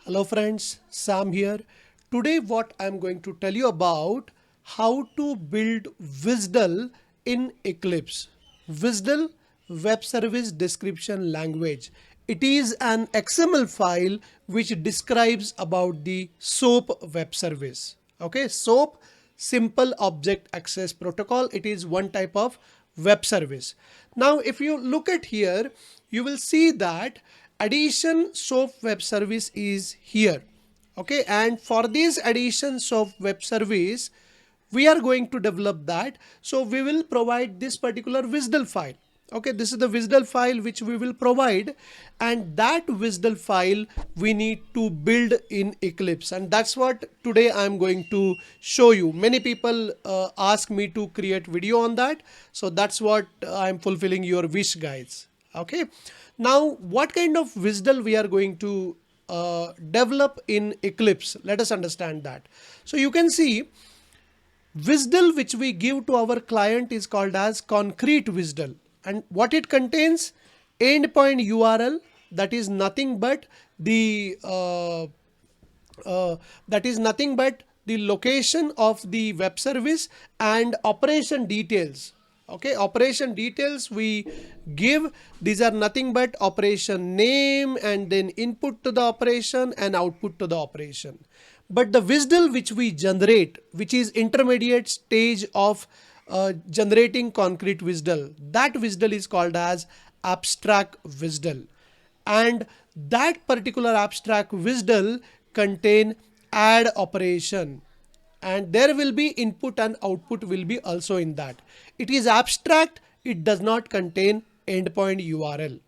Hello friends, Sam here. Today what I'm going to tell you about how to build WSDL in EClipse. WSDL Web Service Description Language. It is an XML file which describes about the SOAP web service. Okay, SOAP, Simple Object Access Protocol. It is one type of web service. Now if you look at here, you will see that addition SOAP web service is here. Okay, and for this addition SOAP web service, we are going to develop that. So we will provide this particular WSDL file. Okay, this is the WSDL file which we will provide, and that WSDL file we need to build in EClipse, and that's what today I'm going to show you. Many people ask me to create video on that, so that's what I'm fulfilling your wish, guys. Okay, now what kind of WSDL we are going to develop in EClipse? Let us understand that. So you can see WSDL which we give to our client is called as concrete WSDL, and what it contains: endpoint URL, that is nothing but the location of the web service, and operation details. Okay, operation details we give. These are nothing but operation name and then input to the operation and output to the operation. But the WSDL which we generate, which is intermediate stage of generating concrete WSDL, that WSDL is called as abstract WSDL, and that particular abstract WSDL contain add operation, and there will be input and output will be also in that. It is abstract, it does not contain endpoint URL.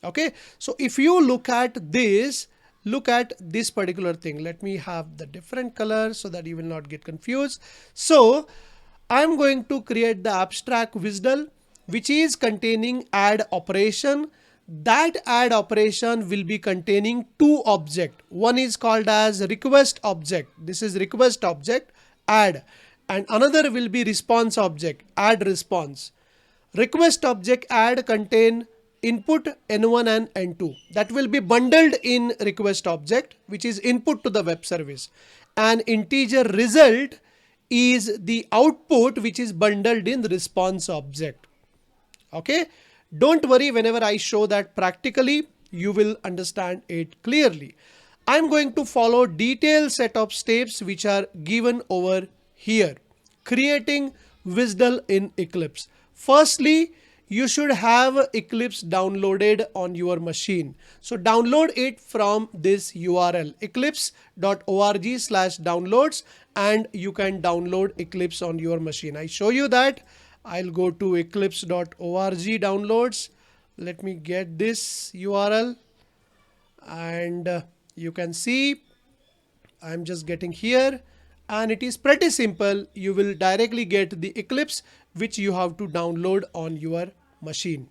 Okay, so if you look at this particular thing, let me have the different color so that you will not get confused. So I'm going to create the abstract WSDL which is containing add operation. That add operation will be containing two objects. One is called as request object. This is request object, add, and another will be response object, add response. Request object add contain input N1 and N2. That will be bundled in request object, which is input to the web service, and integer result is the output which is bundled in the response object. Okay, don't worry, whenever I show that practically, you will understand it clearly. I'm going to follow detailed set of steps which are given over here. Creating WSDL in EClipse. Firstly, you should have EClipse downloaded on your machine. So download it from this URL, eclipse.org/downloads, and you can download EClipse on your machine. I show you that. I'll go to eclipse.org downloads. Let me get this URL, and you can see I'm just getting here, and it is pretty simple. You will directly get the EClipse which you have to download on your machine.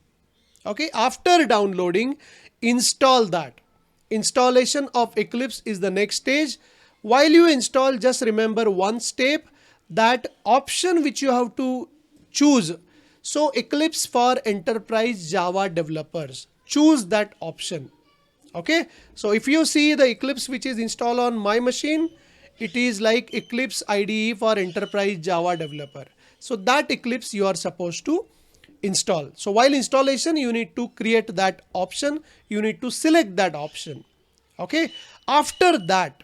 Okay, after downloading, install that. Installation of EClipse is the next stage. While you install, just remember one step, that option which you have to choose. So EClipse for enterprise Java developers, choose that option. Okay, so if you see the EClipse which is installed on my machine, it is like EClipse IDE for enterprise Java developer. So that EClipse you are supposed to install. So while installation, you need to create that option. You need to select that option. Okay, after that,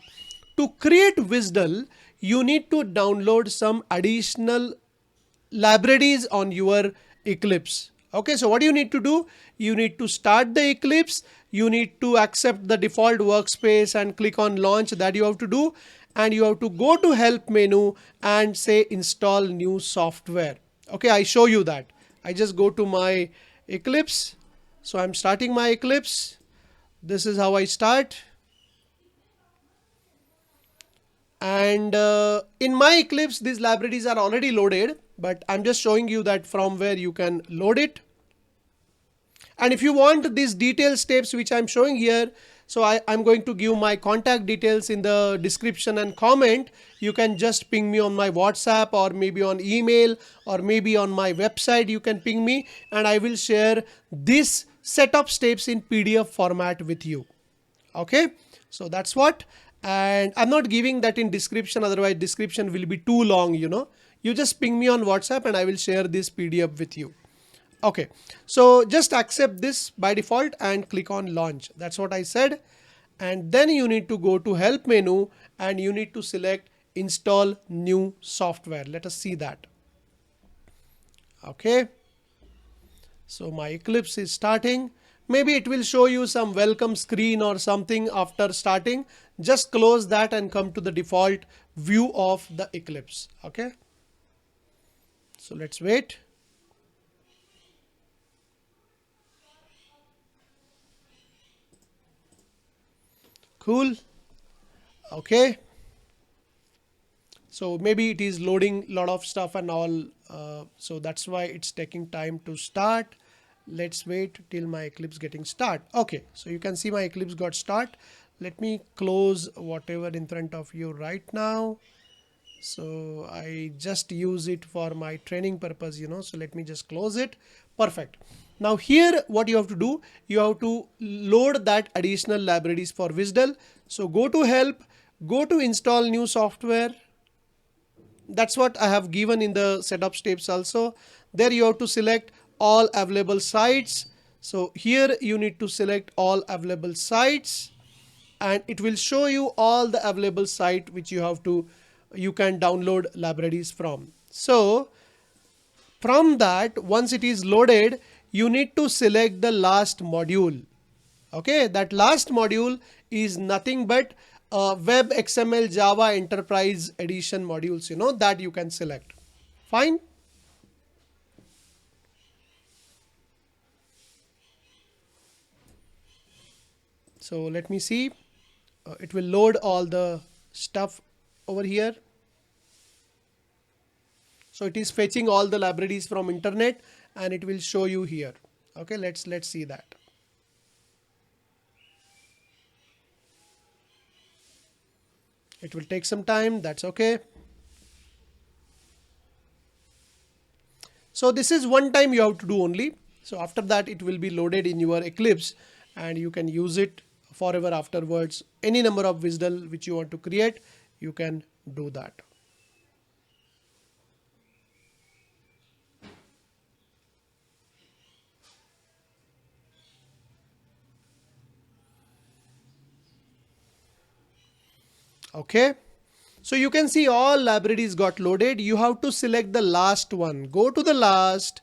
to create WSDL, you need to download some additional libraries on your EClipse. Okay, so what you need to do? You need to start the EClipse. You need to accept the default workspace and click on launch. That you have to do, and you have to go to help menu and say install new software. Okay, I show you that. I just go to my EClipse. So I'm starting my EClipse. This is how I start. And in my EClipse, these libraries are already loaded, but I'm just showing you that from where you can load it. And if you want these detailed steps which I'm showing here, so I'm going to give my contact details in the description and comment. You can just ping me on my WhatsApp, or maybe on email, or maybe on my website. You can ping me, and I will share this set of steps in PDF format with you. Okay, So that's what, and I'm not giving that in description, otherwise description will be too long, you just ping me on WhatsApp and I will share this PDF with you. Okay, so just accept this by default and click on launch. That's what I said. And then you need to go to help menu and you need to select install new software. Let us see that. Okay, so my Eclipse is starting. Maybe it will show you some welcome screen or something after starting. Just close that and come to the default view of the Eclipse. Okay, so let's wait. Cool. Okay, so maybe it is loading a lot of stuff and all, so that's why it's taking time to start. Let's wait till my Eclipse getting start. Okay, so you can see my Eclipse got start. Let me close whatever in front of you right now. So I just use it for my training purpose, so let me just close it. Perfect. Now here what you have to do, you have to load that additional libraries for WSDL. So go to help, go to install new software. That's what I have given in the setup steps also. There you have to select all available sites. So here you need to select all available sites and it will show you all the available site which you can download libraries from. So from that, once it is loaded, you need to select the last module. Okay, that last module is nothing but Web XML Java Enterprise Edition modules, that you can select. Fine. So let me see. It will load all the stuff over here. So it is fetching all the libraries from internet and it will show you here. Okay, let's see that. It will take some time, that's okay. So this is one time you have to do only. So after that it will be loaded in your Eclipse and you can use it forever afterwards. Any number of WSDL which you want to create, you can do that. Okay, so you can see all libraries got loaded. You have to select the last one. Go to the last,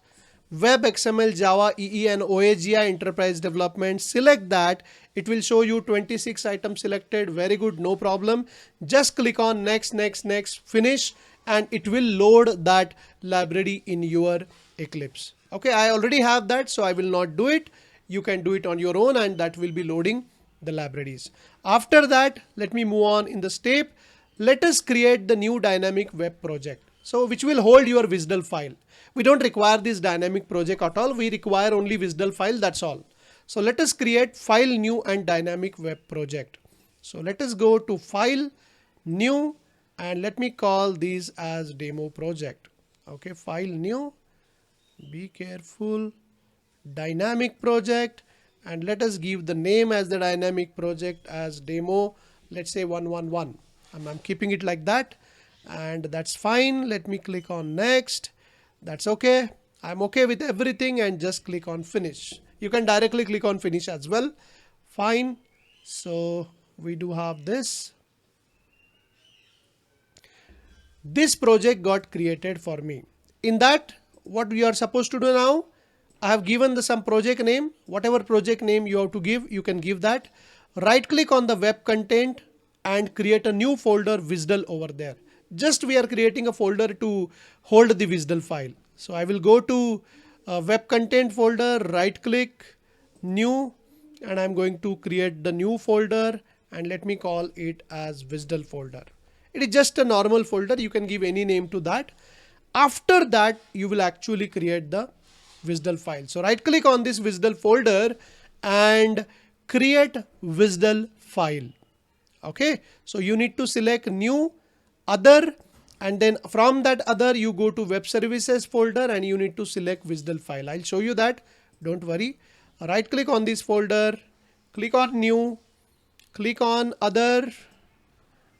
Web XML Java EE and OAGI Enterprise Development. Select that. It will show you 26 items selected. Very good, no problem. Just click on next, next, next, finish, and it will load that library in your Eclipse. Okay, I already have that, so I will not do it. You can do it on your own and that will be loading the libraries. After that, let me move on in the step. Let us create the new dynamic web project. So which will hold your WSDL file. We don't require this dynamic project at all. We require only WSDL file. That's all. So let us create file new and dynamic web project. So let us go to file new and let me call these as demo project. Okay, file new, be careful, dynamic project. And let us give the name as the dynamic project as demo, let's say 111. I'm keeping it like that and that's fine. Let me click on next. That's okay. I'm okay with everything and just click on finish. You can directly click on finish as well. Fine. So we do have this. This project got created for me. In that, what we are supposed to do now, I have given some project name. Whatever project name you have to give, you can give that. Right click on the web content and create a new folder WSDL over there. Just we are creating a folder to hold the WSDL file. So I will go to web content folder, right click, new, and I'm going to create the new folder and let me call it as WSDL folder. It is just a normal folder. You can give any name to that. After that, you will actually create the WSDL file. So right click on this WSDL folder and create WSDL file. Okay, so you need to select new, other, and then from that other you go to web services folder and you need to select WSDL file. I'll show you that, don't worry. Right click on this folder, click on new, click on other,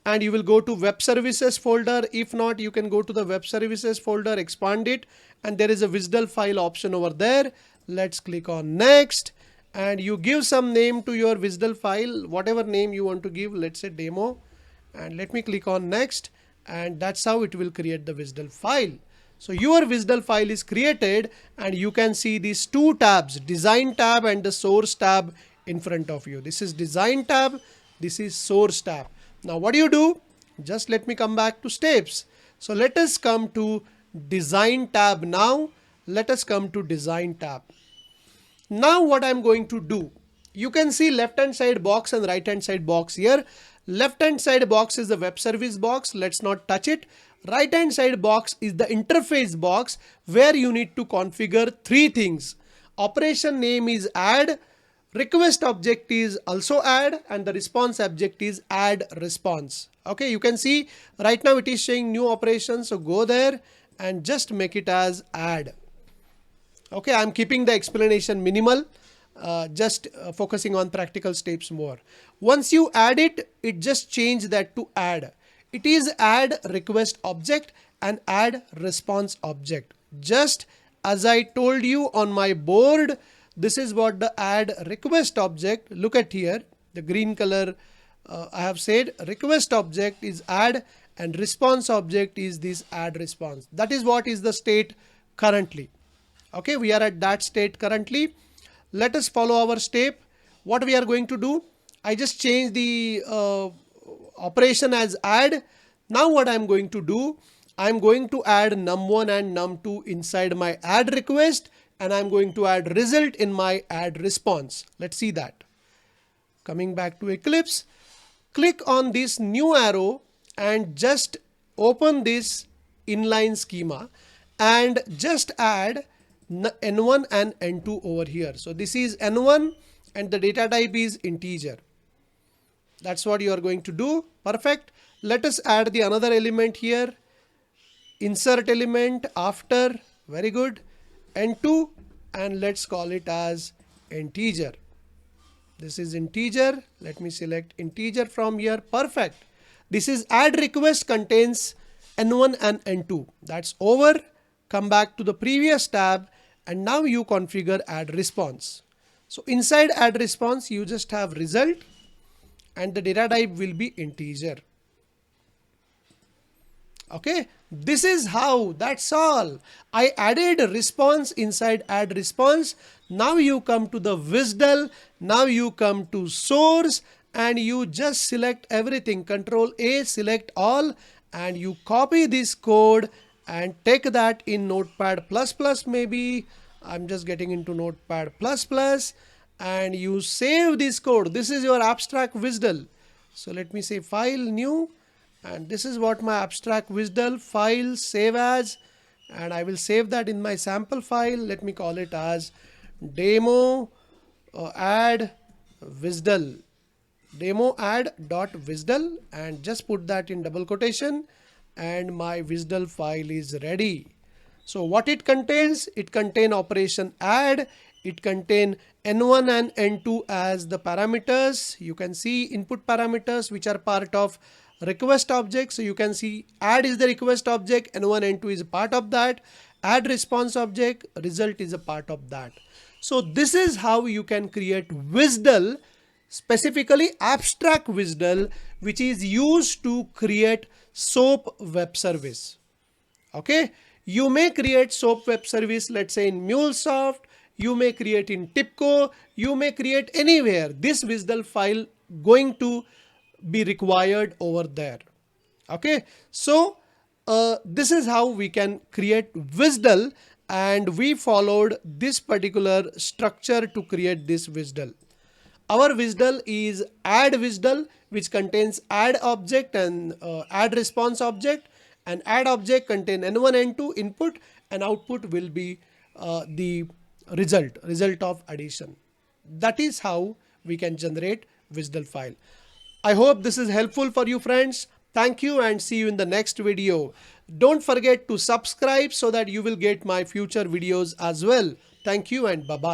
and you will go to web services folder. If not, you can go to the web services folder, expand it, and there is a WSDL file option over there. Let's click on next, and you give some name to your WSDL file, whatever name you want to give, let's say demo, and let me click on next, and that's how it will create the WSDL file. So your WSDL file is created, and you can see these two tabs, design tab and the source tab in front of you. This is design tab, this is source tab. Now what do you do? Just let me come back to steps. So let us come to design tab now. Let us come to design tab. Now what I'm going to do, you can see left hand side box and right hand side box here. Left hand side box is the web service box. Let's not touch it. Right hand side box is the interface box where you need to configure three things. Operation name is add, request object is also add, and the response object is add response. Okay, you can see right now it is showing new operation. So go there and just make it as add. Okay, I'm keeping the explanation minimal, just focusing on practical steps more. Once you add it, it just change that to add. It is add request object and add response object. Just as I told you on my board, this is what the add request object, look at here, the green color, I have said request object is add and response object is this add response. That is what is the state currently. Okay, we are at that state currently. Let us follow our step. What we are going to do, I just change the operation as add. Now what I'm going to do, I'm going to add num1 and num2 inside my add request, and I'm going to add result in my add response. Let's see that. Coming back to EClipse, click on this new arrow and just open this inline schema and just add n1 and n2 over here. So this is n1 and the data type is integer. That's what you are going to do. Perfect. Let us add the another element here. Insert element after, very good, n2, and let's call it as integer. This is integer. Let me select integer from here. Perfect. This is add request contains n1 and n2. That's over. Come back to the previous tab, and now you configure add response. So inside add response, you just have result and the data type will be integer. Okay, this is how, that's all. I added response inside add response. Now you come to the WSDL, now you come to source, and you just select everything, Control A, select all, and you copy this code and take that in Notepad++, maybe. I'm just getting into Notepad++, and you save this code. This is your abstract WSDL. So let me say file new, and this is what my abstract WSDL file, save as, and I will save that in my sample file. Let me call it as demo add WSDL, demo add.WSDL, and just put that in double quotation, and my WSDL file is ready. So what it contains? It contains operation add, it contains n1 and n2 as the parameters. You can see input parameters which are part of request object. So you can see add is the request object, n1 n2 is a part of that, add response object, result is a part of that. So this is how you can create WSDL, specifically abstract WSDL, which is used to create SOAP web service. Okay, you may create SOAP web service, let's say in Mulesoft, you may create in Tibco, you may create anywhere. This WSDL file going to be required over there. Okay, so this is how we can create WSDL, and we followed this particular structure to create this WSDL. Our WSDL is add WSDL, which contains add object and add response object, and add object contain n1 n2 input, and output will be the result of addition. That is how we can generate WSDL file. I hope this is helpful for you friends. Thank you and see you in the next video. Don't forget to subscribe so that you will get my future videos as well. Thank you and bye-bye.